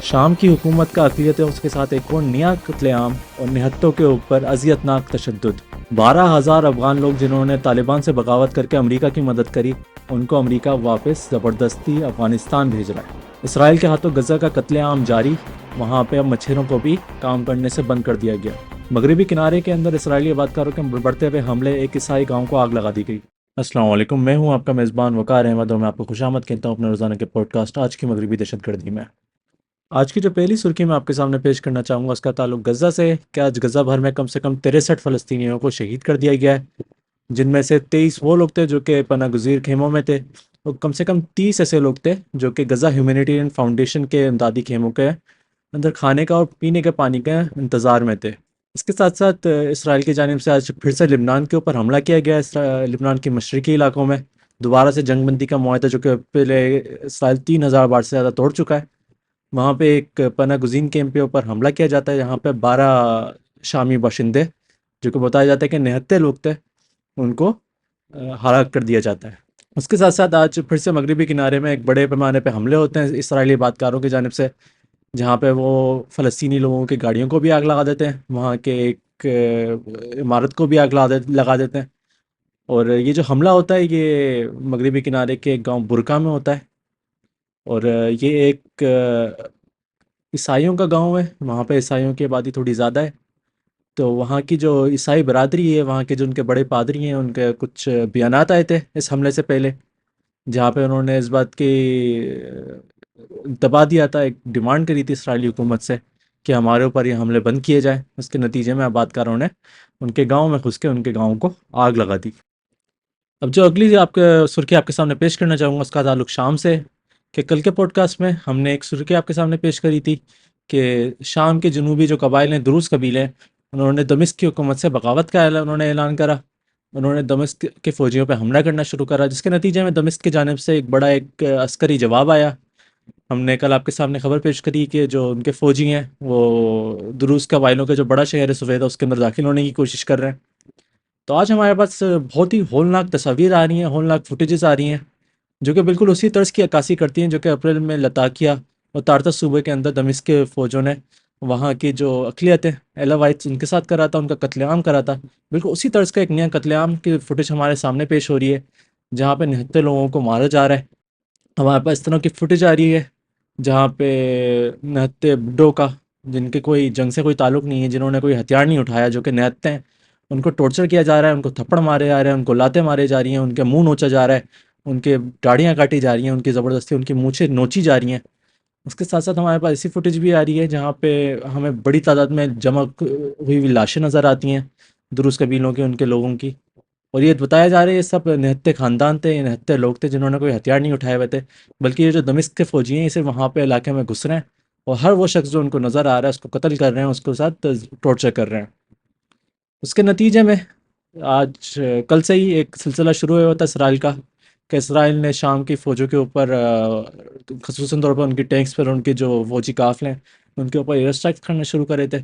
شام کی حکومت کا اقلیتوں کے ساتھ ایک اور نیا قتل عام اور نہتوں کے اوپر اذیتناک تشدد۔ 12,000 افغان لوگ جنہوں نے طالبان سے بغاوت کر کے امریکہ کی مدد کری، ان کو امریکہ واپس زبردستی افغانستان بھیج رہا ہے۔ اسرائیل کے ہاتھوں غزہ کا قتل عام جاری، وہاں پہ اب مچھروں کو بھی کام کرنے سے بند کر دیا گیا۔ مغربی کنارے کے اندر اسرائیلی آبادکاروں کے بڑھتے ہوئے حملے، ایک عیسائی گاؤں کو آگ لگا دی گئی۔ السلام علیکم، میں ہوں آپ کا میزبان وقار احمد اور میں آپ کو خوش آمد کہتا ہوں اپنے روزانہ کے پوڈ کاسٹ آج کی مغربی دہشت گردی میں۔ آج کی جو پہلی سرخی میں آپ کے سامنے پیش کرنا چاہوں گا اس کا تعلق غزہ سے ہے کہ آج غزہ بھر میں کم سے کم 63 فلسطینیوں کو شہید کر دیا گیا ہے، جن میں سے 23 وہ لوگ تھے جو کہ پناہ گزیر خیموں میں تھے، اور کم سے کم 30 ایسے لوگ تھے جو کہ غزہ ہیومینیٹیرین فاؤنڈیشن کے امدادی خیموں کے اندر کھانے کا اور پینے کے پانی کے انتظار میں تھے۔ اس کے ساتھ ساتھ اسرائیل کی جانب سے آج پھر سے لبنان کے اوپر حملہ کیا گیا ہے، لبنان کے مشرقی علاقوں میں دوبارہ سے جنگ بندی کا معاہدہ جو کہ پہلے اسرائیل 3,000 بار سے زیادہ توڑ چکا ہے، وہاں پہ ایک پناہ گزین کیمپ کے اوپر حملہ کیا جاتا ہے، جہاں پہ 12 شامی باشندے جو کہ بتایا جاتا ہے کہ نہتے لوگ تھے، ان کو ہلاک کر دیا جاتا ہے۔ اس کے ساتھ ساتھ آج پھر سے مغربی کنارے میں ایک بڑے پیمانے پہ حملے ہوتے ہیں اسرائیلی آبادکاروں کی جانب سے، جہاں پہ وہ فلسطینی لوگوں کی گاڑیوں کو بھی آگ لگا دیتے ہیں، وہاں کے ایک عمارت کو بھی آگ لگا دیتے ہیں۔ اور یہ جو حملہ ہوتا ہے یہ مغربی کنارے کے ایک گاؤں برکا میں ہوتا ہے، اور یہ ایک عیسائیوں کا گاؤں ہے، وہاں پہ عیسائیوں کی آبادی تھوڑی زیادہ ہے، تو وہاں کی جو عیسائی برادری ہے، وہاں کے جو ان کے بڑے پادری ہیں، ان کے کچھ بیانات آئے تھے اس حملے سے پہلے، جہاں پہ انہوں نے اس بات کی دبا دیا تھا، ایک ڈیمانڈ کری تھی اسرائیلی حکومت سے کہ ہمارے اوپر یہ حملے بند کیے جائیں۔ اس کے نتیجے میں آبادکاروں نے ان کے گاؤں میں گھس کے ان کے گاؤں کو آگ لگا دی۔ اب جو اگلی سرخی آپ کے سامنے پیش کرنا چاہوں گا اس کا تعلق شام سے، کہ کل کے پوڈ کاسٹ میں ہم نے ایک سرخی آپ کے سامنے پیش کری تھی کہ شام کے جنوبی جو قبائل ہیں، دروز قبیلے ہیں، انہوں نے دمشق کی حکومت سے بغاوت کا انہوں نے اعلان کرا، انہوں نے دمشق کے فوجیوں پہ حملہ کرنا شروع کرا، جس کے نتیجے میں دمشق کی جانب سے ایک بڑا عسکری جواب آیا۔ ہم نے کل آپ کے سامنے خبر پیش کری کہ جو ان کے فوجی ہیں وہ دروز قبائلوں کے جو بڑا شہر ہے سویدا، اس کے اندر داخل ہونے کی کوشش کر رہے ہیں۔ تو آج ہمارے پاس بہت ہی ہولناک تصاویر آ رہی ہیں، ہولناک فوٹیجز آ رہی ہیں، جو کہ بالکل اسی طرز کی عکاسی کرتی ہیں جو کہ اپریل میں لتاکیہ اور تارتس صوبے کے اندر دمشق کے فوجوں نے وہاں کی جو اقلیت ہے ایلاوائٹس، ان کے ساتھ کرا تھا، ان کا قتل عام کرا تھا۔ بالکل اسی طرز کا ایک نیا قتل عام کی فوٹیج ہمارے سامنے پیش ہو رہی ہے، جہاں پہ نہتے لوگوں کو مارا جا رہا ہے۔ ہمارے پاس اس طرح کی فوٹیج آ رہی ہے جہاں پہ نہتے بڈوں کا، جن کے کوئی جنگ سے کوئی تعلق نہیں ہے، جنہوں نے کوئی ہتھیار نہیں اٹھایا، جو کہ نہتے ہیں، ان کو ٹارچر کیا جا رہا ہے، ان کو تھپڑ مارے جا رہے ہیں، ان کو لاتیں مارے جا رہی ہیں، ان کے منہ نوچا جا رہا ہے، ان کے داڑھیاں کاٹی جا رہی ہیں، ان کی زبردستی ان کی مونچھیں نوچی جا رہی ہیں۔ اس کے ساتھ ساتھ ہمارے پاس ایسی فوٹیج بھی آ رہی ہے جہاں پہ ہمیں بڑی تعداد میں جمع ہوئی ہوئی لاشیں نظر آتی ہیں دروز قبیلوں کے، ان کے لوگوں کی، اور یہ بتایا جا رہا ہے یہ سب نہتے خاندان تھے، یہ نہتے لوگ تھے جنہوں نے کوئی ہتھیار نہیں اٹھائے ہوئے تھے، بلکہ یہ جو دمشق کے فوجی ہیں یہ صرف وہاں پہ علاقے میں گھس رہے ہیں اور ہر وہ شخص جو ان کو نظر آ رہا ہے اس کو قتل کر رہے ہیں، اس کے ساتھ ٹارچر کر رہے ہیں۔ اس کے نتیجے میں آج کل سے ہی ایک سلسلہ شروع ہوا تھا اسرائیل کا، کہ اسرائیل نے شام کی فوجوں کے اوپر خصوصاً طور پر ان کی ٹینکس پر، ان کے جو فوجی قافلے ہیں ان کے اوپر ایئر اسٹرائک کرنا شروع کرے تھے۔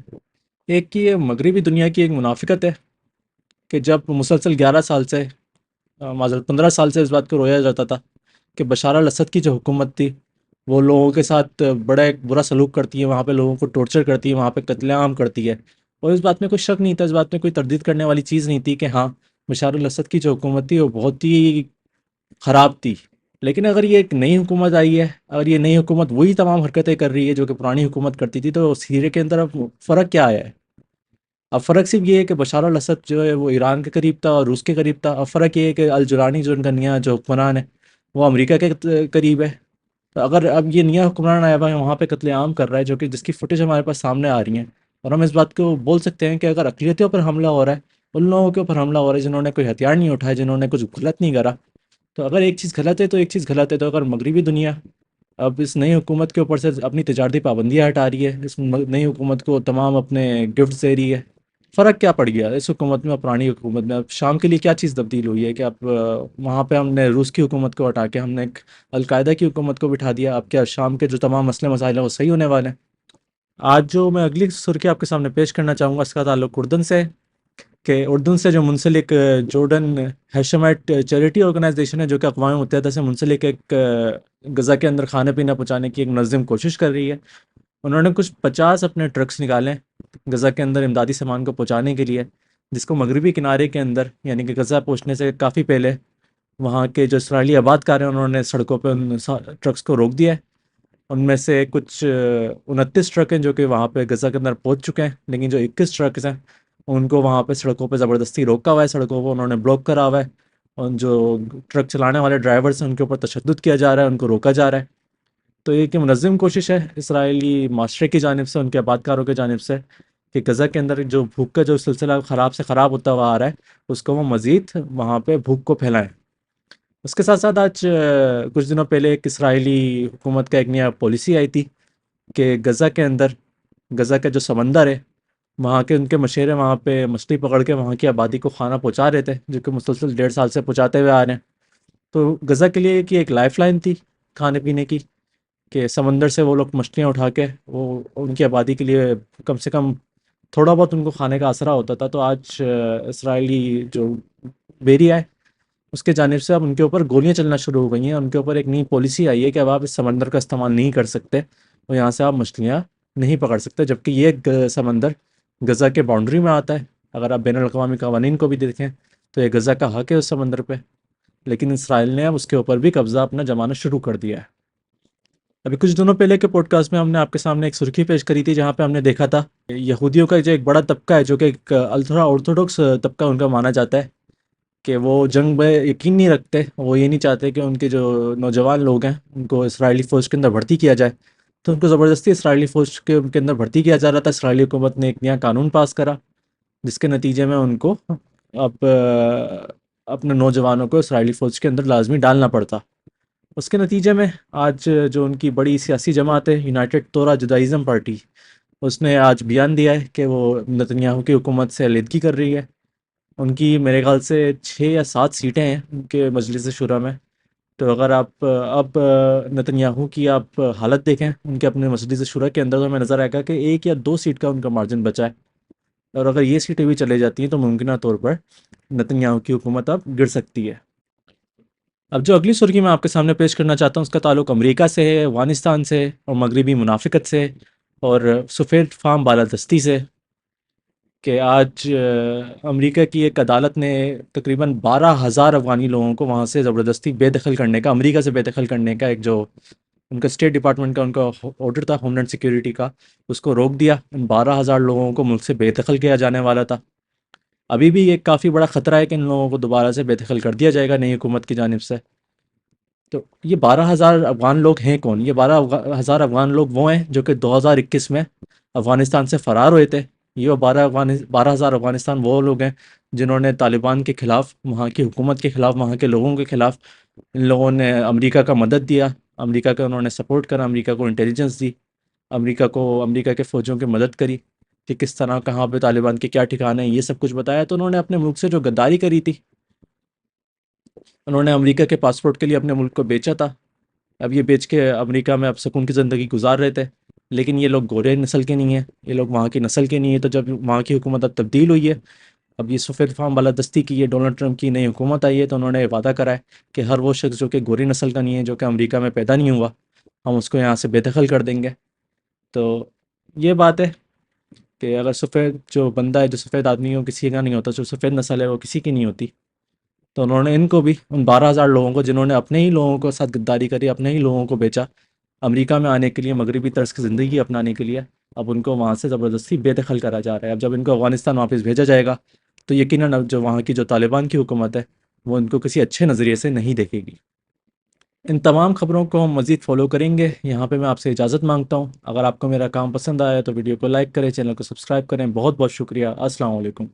ایک کی یہ مغربی دنیا کی ایک منافقت ہے کہ جب مسلسل 11 سال سے معذرت 15 سال سے اس بات کو رویا جاتا تھا کہ بشار الاسد کی جو حکومت تھی وہ لوگوں کے ساتھ بڑا ایک برا سلوک کرتی ہے، وہاں پہ لوگوں کو ٹارچر کرتی ہے، وہاں پہ قتل عام کرتی ہے، اور اس بات میں کوئی شک نہیں تھا، اس بات میں کوئی تردید کرنے والی چیز نہیں تھی کہ ہاں بشار الاسد کی جو حکومت تھی وہ بہت ہی خراب تھی۔ لیکن اگر یہ ایک نئی حکومت آئی ہے، اگر یہ نئی حکومت وہی تمام حرکتیں کر رہی ہے جو کہ پرانی حکومت کرتی تھی، تو سیرے کے اندر اب فرق کیا آیا ہے؟ اب فرق صرف یہ ہے کہ بشار الاسد جو ہے وہ ایران کے قریب تھا اور روس کے قریب تھا، اب فرق یہ ہے کہ الجولانی جو ان کا نیا جو حکمران ہے وہ امریکہ کے قریب ہے۔ تو اگر اب یہ نیا حکمران آیا ہوا ہے وہاں پہ قتل عام کر رہا ہے، جو کہ جس کی فوٹیج ہمارے پاس سامنے آ رہی ہیں، اور ہم اس بات کو بول سکتے ہیں کہ اگر اقلیتوں پر حملہ ہو رہا ہے، ان لوگوں کے اوپر حملہ ہو رہا ہے جنہوں نے کوئی ہتھیار نہیں اٹھائے، جنہوں نے کچھ غلط نہیں کرا، تو اگر ایک چیز غلط ہے تو ایک چیز غلط ہے۔ تو اگر مغربی دنیا اب اس نئی حکومت کے اوپر سے اپنی تجارتی پابندیاں ہٹا رہی ہے، اس نئی حکومت کو تمام اپنے گفٹ دے رہی ہے، فرق کیا پڑ گیا اس حکومت میں اور پرانی حکومت میں؟ اب شام کے لیے کیا چیز تبدیل ہوئی ہے کہ اب وہاں پہ ہم نے روس کی حکومت کو ہٹا کے ہم نے ایک القاعدہ کی حکومت کو بٹھا دیا؟ اب کیا شام کے جو تمام مسئلے مسائل ہیں وہ صحیح ہونے والے ہیں؟ آج جو میں اگلی سرخی آپ کے سامنے پیش کرنا چاہوں گا اس کا تعلق اردن سے، کہ اردن سے جو منسلک جورڈن ہیشمائٹ چیریٹی آرگنائزیشن ہے، جو کہ اقوام متحدہ سے منسلک ایک غزہ کے اندر کھانا پینا پہنچانے کی ایک منظم کوشش کر رہی ہے، انہوں نے کچھ 50 اپنے ٹرکس نکالے غزہ کے اندر امدادی سامان کو پہنچانے کے لیے، جس کو مغربی کنارے کے اندر یعنی کہ غزہ پہنچنے سے کافی پہلے وہاں کے جو اسرائیلی آباد کار ہیں انہوں نے سڑکوں پہ ان ٹرکس کو روک دیا ہے۔ ان میں سے کچھ 29 ٹرک ہیں جو کہ وہاں پہ غزہ کے اندر پہنچ چکے ہیں، لیکن جو 21 ٹرکس ہیں ان کو وہاں پہ سڑکوں پہ زبردستی روکا ہوا ہے، سڑکوں کو انہوں نے بلاک کرا ہوا ہے، اور جو ٹرک چلانے والے ڈرائیورس ہیں ان کے اوپر تشدد کیا جا رہا ہے، ان کو روکا جا رہا ہے۔ تو یہ کہ منظم کوشش ہے اسرائیلی معاشرے کی جانب سے، ان کے آباد کاروں کی جانب سے، کہ غزہ کے اندر جو بھوک کا جو سلسلہ خراب سے خراب ہوتا ہوا آ رہا ہے اس کو وہ مزید وہاں پہ بھوک کو پھیلائیں۔ اس کے ساتھ ساتھ آج کچھ دنوں پہلے ایک اسرائیلی حکومت کا ایک نیا پالیسی آئی تھی کہ غزہ کے اندر، غزہ کا جو سمندر ہے وہاں کے ان کے مشیرے وہاں پہ مچھلی پکڑ کے وہاں کی آبادی کو کھانا پہنچا رہے تھے، جو کہ مسلسل 1.5 سال سے پہنچاتے ہوئے آ رہے ہیں۔ تو غزہ کے لیے کہ ایک لائف لائن تھی کھانے پینے کی، کہ سمندر سے وہ لوگ مچھلیاں اٹھا کے وہ ان کی آبادی کے لیے کم سے کم تھوڑا بہت ان کو کھانے کا آسرا ہوتا تھا۔ تو آج اسرائیلی جو بیریا ہے اس کے جانب سے اب ان کے اوپر گولیاں چلنا شروع ہو گئی ہیں، ان کے اوپر ایک نئی پالیسی آئی ہے کہ اب آپ اس سمندر کا استعمال نہیں کر سکتے اور یہاں سے آپ مچھلیاں نہیں پکڑ سکتے، جبکہ یہ سمندر غزہ کے باؤنڈری میں آتا ہے۔ اگر آپ بین الاقوامی قوانین کو بھی دیکھیں تو یہ غزہ کا حق ہے اس سمندر پہ، لیکن اسرائیل نے اب اس کے اوپر بھی قبضہ اپنا جمانا شروع کر دیا ہے۔ ابھی کچھ دنوں پہلے کے پوڈ کاسٹ میں ہم نے آپ کے سامنے ایک سرخی پیش کری تھی جہاں پہ ہم نے دیکھا تھا یہودیوں کا جو ایک بڑا طبقہ ہے، جو کہ ایک الٹرا آرتھوڈاکس طبقہ ان کا مانا جاتا ہے، کہ وہ جنگ میں یقین نہیں رکھتے، وہ یہ نہیں چاہتے کہ ان کے جو نوجوان لوگ ہیں ان کو اسرائیلی فوج کے اندر بھرتی کیا جائے، تو ان کو زبردستی اسرائیلی فوج کے ان کے اندر بھرتی کیا جا رہا تھا۔ اسرائیلی حکومت نے ایک نیا قانون پاس کرا جس کے نتیجے میں ان کو اب اپنے نوجوانوں کو اسرائیلی فوج کے اندر لازمی ڈالنا پڑتا۔ اس کے نتیجے میں آج جو ان کی بڑی سیاسی جماعت ہے یونائٹڈ تورا جدائزم پارٹی، اس نے آج بیان دیا ہے کہ وہ نتنیاہو کی حکومت سے علیحدگی کر رہی ہے۔ ان کی میرے خیال سے 6 یا 7 سیٹیں ہیں ان کے مجلس شورا میں۔ تو اگر آپ اب نتنیاہو کی آپ حالت دیکھیں ان کے اپنے مجلس شورا کے اندر، تو ہمیں نظر آئے گا کہ 1 یا 2 سیٹ کا ان کا مارجن بچا ہے، اور اگر یہ سیٹیں بھی چلے جاتی ہیں تو ممکنہ طور پر نتنیاہو کی حکومت اب گر سکتی ہے۔ اب جو اگلی سرخی میں آپ کے سامنے پیش کرنا چاہتا ہوں اس کا تعلق امریکہ سے ہے، افغانستان سے، اور مغربی منافقت سے، اور سفید فام بالادستی سے، کہ آج امریکہ کی ایک عدالت نے تقریباً 12,000 افغانی لوگوں کو وہاں سے زبردستی بے دخل کرنے کا، امریکہ سے بے دخل کرنے کا، ایک جو ان کا اسٹیٹ ڈپارٹمنٹ کا ان کا آرڈر تھا ہوم لینڈ سیکیورٹی کا، اس کو روک دیا۔ ان 12,000 لوگوں کو ملک سے بے دخل کیا جانے والا تھا۔ ابھی بھی ایک کافی بڑا خطرہ ہے کہ ان لوگوں کو دوبارہ سے بے دخل کر دیا جائے گا نئی حکومت کی جانب سے۔ تو یہ 12,000 افغان لوگ ہیں کون؟ یہ 12,000 افغان لوگ وہ ہیں جو کہ 2021 میں افغانستان سے فرار ہوئے تھے۔ یہ 12,000 افغانستان وہ لوگ ہیں جنہوں نے طالبان کے خلاف، وہاں کی حکومت کے خلاف، وہاں کے لوگوں کے خلاف، ان لوگوں نے امریکہ کا مدد دیا، امریکہ کا انہوں نے سپورٹ کرا، امریکہ کو انٹیلیجنس دی، امریکہ کے فوجوں کی مدد کری کہ کس طرح کہاں پہ طالبان کے کیا ٹھکانے ہیں، یہ سب کچھ بتایا۔ تو انہوں نے اپنے ملک سے جو غداری کری تھی، انہوں نے امریکہ کے پاسپورٹ کے لیے اپنے ملک کو بیچا تھا۔ اب یہ بیچ کے امریکہ میں اب سکون کی زندگی گزار رہے تھے، لیکن یہ لوگ گورے نسل کے نہیں ہیں، یہ لوگ وہاں کی نسل کے نہیں ہیں۔ تو جب وہاں کی حکومت اب تبدیل ہوئی ہے، اب یہ سفید فام بالادستی کی، یہ ڈونلڈ ٹرمپ کی نئی حکومت آئی ہے، تو انہوں نے یہ وعدہ کرا ہے کہ ہر وہ شخص جو کہ گوری نسل کا نہیں ہے، جو کہ امریکہ میں پیدا نہیں ہوا، ہم اس کو یہاں سے بے دخل کر دیں گے۔ تو یہ بات ہے کہ اگر سفید جو بندہ ہے، جو سفید آدمی ہے، وہ کسی کا نہیں ہوتا، جو سفید نسل ہے وہ کسی کی نہیں ہوتی، تو انہوں نے ان کو بھی، ان 12,000 لوگوں کو جنہوں نے اپنے ہی لوگوں کے ساتھ غداری کری، اپنے ہی لوگوں کو بیچا امریکہ میں آنے کے لیے، مغربی طرز کی زندگی اپنانے کے لیے، اب ان کو وہاں سے زبردستی بے دخل کرا جا رہا ہے۔ اب جب ان کو افغانستان واپس بھیجا جائے گا تو یقیناً اب جو وہاں کی جو طالبان کی حکومت ہے وہ ان کو کسی اچھے نظریے سے نہیں دیکھے گی۔ ان تمام خبروں کو ہم مزید فالو کریں گے۔ یہاں پہ میں آپ سے اجازت مانگتا ہوں۔ اگر آپ کو میرا کام پسند آیا تو ویڈیو کو لائک کریں، چینل کو سبسکرائب کریں۔ بہت بہت شکریہ۔ السلام علیکم۔